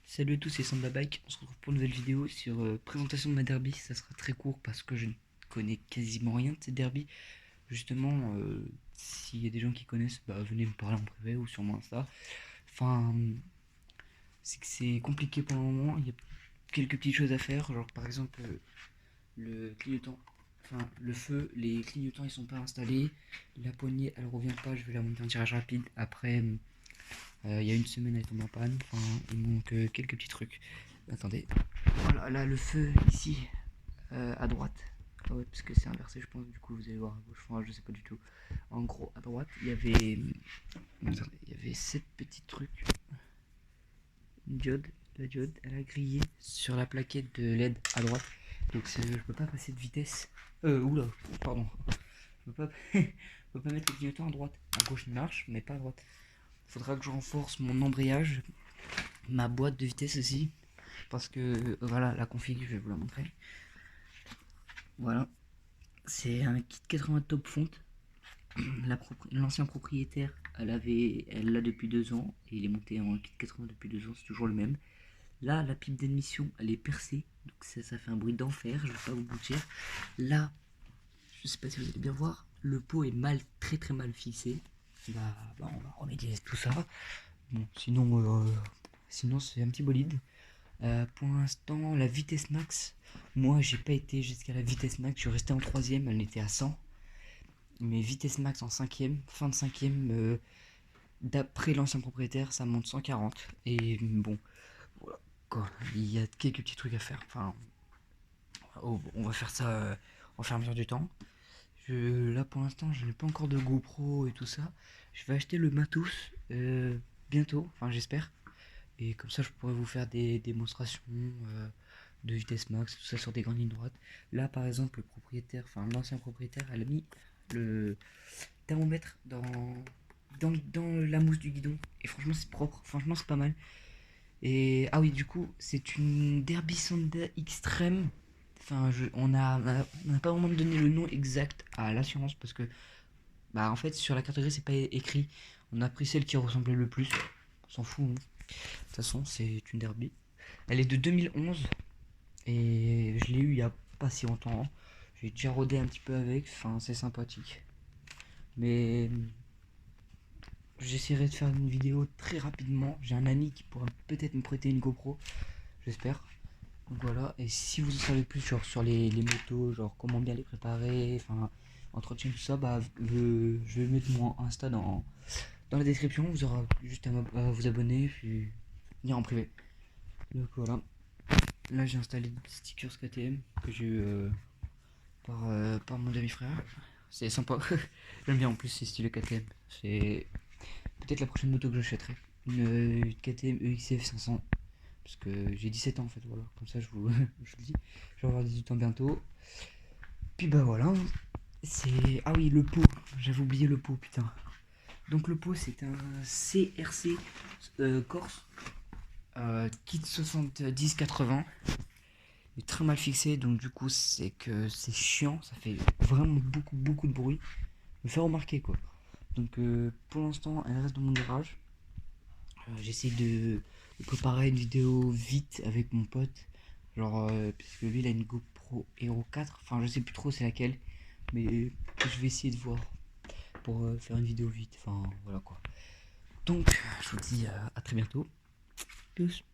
Salut à tous, c'est Samba Bike. On se retrouve pour une nouvelle vidéo sur présentation de ma derby. Ça sera très court parce que je ne connais quasiment rien de cette derby. Justement, s'il y a des gens qui connaissent, bah, venez me parler en privé ou sur mon Insta. Enfin, c'est que c'est compliqué pour le moment. Il y a quelques petites choses à faire, genre par exemple le clignotant. Enfin, le feu, les clignotants ils sont pas installés. La poignée elle revient pas. Je vais la monter en tirage rapide. Après, il y a une semaine elle tombe en panne. Enfin, il manque quelques petits trucs. Attendez. Voilà, là le feu ici à droite. Ah ouais, parce que c'est inversé, je pense. Du coup, vous allez voir à gauche. Enfin, je sais pas du tout. En gros, à droite, il y avait 7 petits trucs. Une diode. La diode, elle a grillé sur la plaquette de LED à droite. Donc, je peux pas passer de vitesse. Oula, pardon. Je peux pas, je peux pas mettre le clignotant à droite. À gauche, il marche, mais pas à droite. Faudra que je renforce mon embrayage, ma boîte de vitesse aussi. Parce que, voilà, la config, je vais vous la montrer. Voilà, c'est un kit 80 top fonte. L'ancien propriétaire, elle l'a depuis 2 ans et il est monté en kit 80 depuis 2 ans, c'est toujours le même. Là, la pipe d'émission, elle est percée, donc ça fait un bruit d'enfer, je vais pas vous mentir. Là, je sais pas si vous allez bien voir, le pot est très très mal fixé. On va remédier tout ça. Bon, sinon c'est un petit bolide. Pour l'instant, la vitesse max, moi j'ai pas été jusqu'à la vitesse max, je suis resté en troisième, elle était à 100. Mais vitesse max en cinquième, fin de cinquième, d'après l'ancien propriétaire, ça monte 140. Et bon, voilà quoi. Il y a quelques petits trucs à faire. Enfin, on va faire ça en fur et à mesure du temps. Là pour l'instant, je n'ai pas encore de GoPro et tout ça. Je vais acheter le matos bientôt, enfin j'espère. Et comme ça, je pourrais vous faire des démonstrations de vitesse max, tout ça sur des grandes lignes droites. Là par exemple, le propriétaire, enfin l'ancien propriétaire, elle a mis le thermomètre dans la mousse du guidon. Et franchement, c'est propre. Franchement, c'est pas mal. Et ah oui, du coup, c'est une Derby Sonda Extreme. Enfin, on a pas vraiment donné le nom exact à l'assurance parce que, bah, en fait, sur la carte grise, c'est pas écrit. On a pris celle qui ressemblait le plus. On s'en fout. Hein. De toute façon, c'est une Derby. Elle est de 2011 et je l'ai eu il y a pas si longtemps. J'ai déjà rodé un petit peu avec. Enfin, c'est sympathique. Mais j'essaierai de faire une vidéo très rapidement. J'ai un ami qui pourra peut-être me prêter une GoPro, j'espère. Donc voilà, et si vous en savez plus sur les motos, genre comment bien les préparer, enfin entretien tout ça, bah je vais mettre mon Insta dans la description. Vous aurez juste à vous abonner puis venir en privé. Donc voilà, là j'ai installé des stickers KTM que j'ai eu par mon demi-frère. C'est sympa, j'aime bien en plus, c'est stylé KTM. C'est peut-être la prochaine moto que j'achèterai. Une KTM EXF 500. Parce que j'ai 17 ans en fait, voilà. Comme ça, je vous, je le dis. Je vais avoir 18 ans bientôt. Puis bah voilà. C'est. Ah oui, le pot. J'avais oublié le pot, putain. Donc le pot, c'est un CRC Corse. Kit 70-80. Il est très mal fixé, donc du coup, c'est que c'est chiant. Ça fait vraiment beaucoup de bruit. Me faire remarquer quoi. Donc pour l'instant, elle reste dans mon garage. J'essaie de préparer une vidéo vite avec mon pote. Genre, puisque lui il a une GoPro Hero 4. Enfin, je sais plus trop c'est laquelle. Mais je vais essayer de voir pour faire une vidéo vite. Enfin, voilà quoi. Donc, je vous dis à très bientôt. Peace.